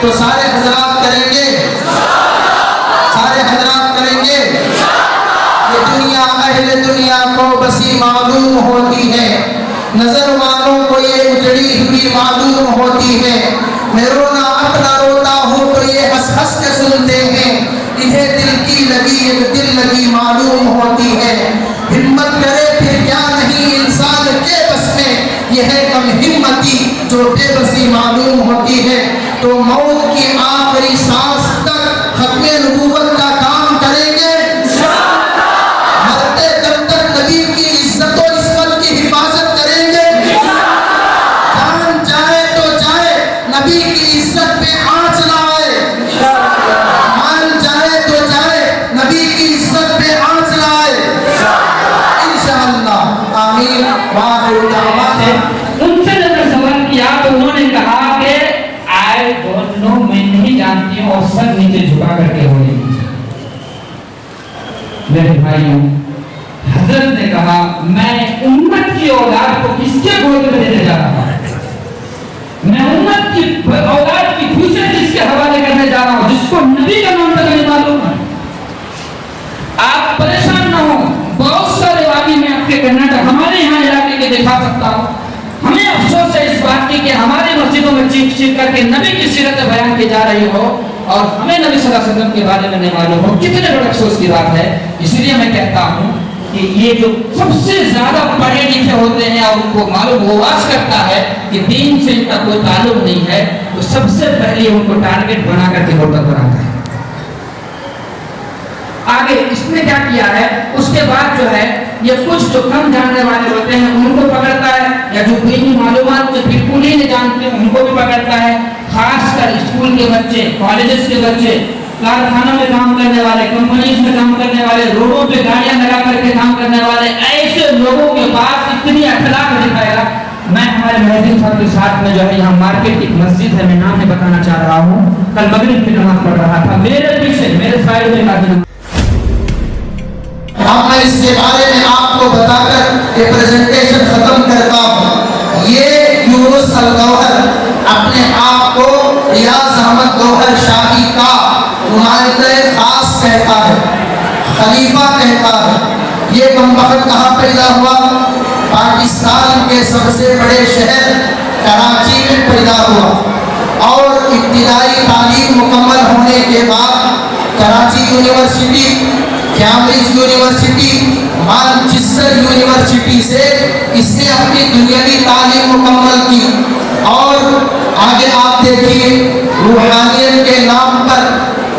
تو سارے حضرات کریں گے؟ سارے حضرات کریں گے؟ یہ دنیا اہل دنیا کو بسی معلوم ہوتی ہے، نظر والوں کو یہ اجڑی ہوئی معلوم ہوتی ہے، میں رونا اپنا روتا ہوں تو یہ ہنس ہنس کے سنتے ہیں، انہیں دل کی لگی ایک دل لگی معلوم ہوتی ہے، ہمت کرے پھر کیا نہیں انسان کے بس میں، یہ ہے کم ہمتی جو بے بسی معلوم ہوتی ہے، تو موت کی آخری سانس تک ختم نبوت کا کام کریں گے، مرتے دم تک نبی کی عزت و عصمت کی حفاظت کریں گے، جان جائے تو جائے نبی کی عزت پہ آنچ نہ آئے، مان جائے تو جائے نبی کی عزت پہ آنچ نہ آئے، انشاءاللہ آمین وآخر دعوانا۔ ان سے جب میں سوال کیا تو انہوں نے کہا کہ I don't know، میں نہیں جانتی ہوں، اور سر نیچے جھکا کر کے ہوئی۔ میرے بھائیوں، حضرت نے کہا میں امت کی اولاد کو کس کے گود میں دینے جا رہا ہوں، میں امت کی اولاد کی فیوچر کس کے حوالے کرنے جا رہا ہوں، جس کو نبی کا نام تک نہیں معلوم ہے۔ آپ پریشان نہ ہوں، بہت سارے واقعے میں آپ کے کرناٹک ہمارے یہاں علاقے کے دکھا سکتا ہوں، ہمیں افسوس ہے اس بات کی کہ ہماری مسجدوں میں چیخ چیخ کر کے نبی کی سیرت بیان کی جا رہی ہو اور ہمیں نبی صلی اللہ علیہ وسلم کے بارے میں نہیں معلوم ہو، کتنے بڑے افسوس کی بات ہے۔ اس لیے میں کہتا ہوں کہ یہ جو سب سے زیادہ پڑھے لکھے ہوتے ہیں اور ان کو معلوم ہو واس کرتا ہے کہ دین سے ان کا کوئی تعلق نہیں ہے، وہ سب سے پہلے ان کو ٹارگٹ بنا کر کے مرتد بناتا ہے۔ آگے اس نے کیا کیا ہے، اس کے بعد جو ہے یہ کچھ جو کم جاننے والے ہوتے ہیں ان کو پکڑتا ہے، یا جو دینی معلومات کو بالکل ہی نہیں جانتے ان کو بھی پکڑتا ہے، خاص کر اسکول کے بچے، کالجز کے بچے، کارخانوں میں کام کرنے والے، کمپنیز میں کام کرنے والے، روڈوں پہ گاڑیاں لگا کر کے کام کرنے والے، ایسے لوگوں کے پاس اتنی اخلاق دکھائے گا۔ میں ہمارے مہدی صاحب کے ساتھ میں جو ہے یہاں مارکیٹ کی مسجد ہے، میں نام نہیں بتانا چاہ رہا ہوں، کل مغرب کی نماز پڑھ رہا تھا، میرے پیچھے میرے سائڈ میں ایک اب میں اس کے بارے میں آپ کو بتا کر یہ پریزنٹیشن ختم کرتا ہوں۔ یہ یونس الگوہر اپنے آپ کو ریاض احمد گوہر شاہی کا نمائندہ خاص کہتا ہے، خلیفہ کہتا ہے۔ یہ کمبخت کہاں پیدا ہوا؟ پاکستان کے سب سے بڑے شہر کراچی میں پیدا ہوا، اور ابتدائی تعلیم مکمل ہونے کے بعد Karachi university, Cambridge university, Manchester university سے اس نے اپنی دنیاوی تعلیم مکمل کی، اور آگے آپ دیکھیے روحانیت کے نام پر،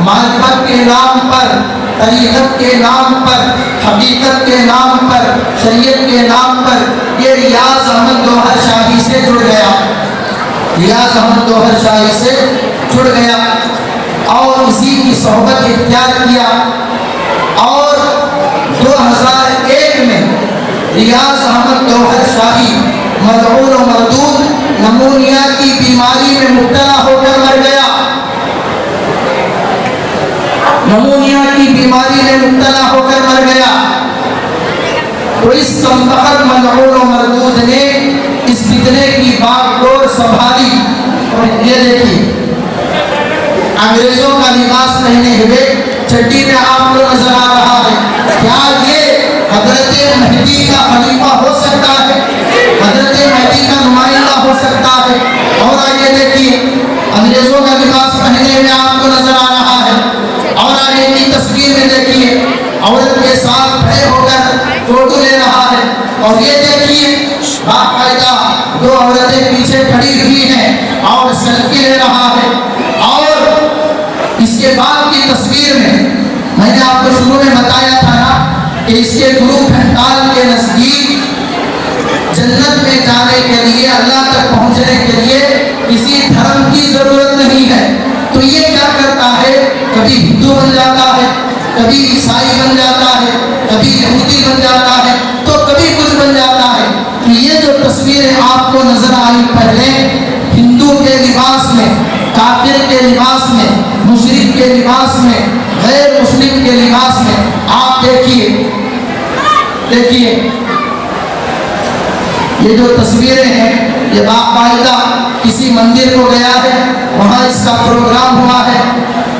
معرفت کے نام پر، طریقت کے نام پر، حقیقت کے نام پر، شریعت کے نام پر یہ ریاض احمد گوہر شاہی سے جڑ گیا، ریاض احمد گوہر شاہی سے جڑ گیا اور اسی کی صحبت اختیار کیا، اور 2001 میں ریاض احمد گوہر شاہی مدعون و مردود نمونیا کی بیماری میں مبتلا ہو کر مر گیا، نمونیا کی بیماری میں مبتلا ہو کر مر گیا۔ تو اس کمبخت مدعون و مردود نے اس فتنے کی باغ ڈور سنبھالی، اور یہ دیکھیے انگریزوں کا لباس پہنے ہوئے چٹی میں آپ کو نظر آ رہا ہے، کیا یہ حضرت مہدی کا خلیفہ ہو سکتا ہے؟ حضرت مہدی کا نمائندہ ہو سکتا ہے؟ اور آگے دیکھیے انگریزوں کا لباس پہنے ہوئے آپ کو نظر آ رہا ہے، اور آگے کی تصویر میں دیکھیے عورت کے ساتھ کھڑے ہو کر فوٹو لے رہا ہے، اور یہ دیکھیے باقاعدہ دو عورتیں پیچھے کھڑی ہوئی ہیں اور سیلفی لے رہا ہے۔ اور اس کے بعد کی تصویر میں نے آپ کو شروع میں بتایا تھا نا کہ اس کے گرو گھنٹال کے نزدیک جنت میں جانے کے لیے، اللہ تک پہنچنے کے لیے کسی دھرم کی ضرورت نہیں ہے، تو یہ کیا کرتا ہے، کبھی ہندو بن جاتا ہے، کبھی عیسائی بن جاتا ہے، کبھی یہودی بن جاتا ہے، تو کبھی کچھ بن جاتا ہے۔ تو یہ جو تصویریں آپ کو نظر آئی پہلے ہندو کے لباس میں، کافر کے لباس میں، مشرک کے لباس میں، غیر مسلم کے لباس میں، آپ دیکھیے یہ جو تصویریں ہیں یہ باقاعدہ کسی مندر کو گیا ہے، وہاں اس کا پروگرام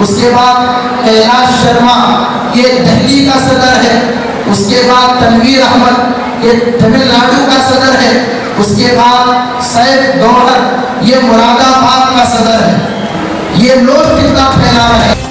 اس کے بعد کیلاش شرما یہ دہلی کا صدر ہے، اس کے بعد تنویر احمد یہ تمل ناڈو کا صدر ہے، اس کے بعد سیف گوہر یہ مراد آباد کا صدر ہے۔ یہ لوگ فتنہ پھیلا رہے ہیں۔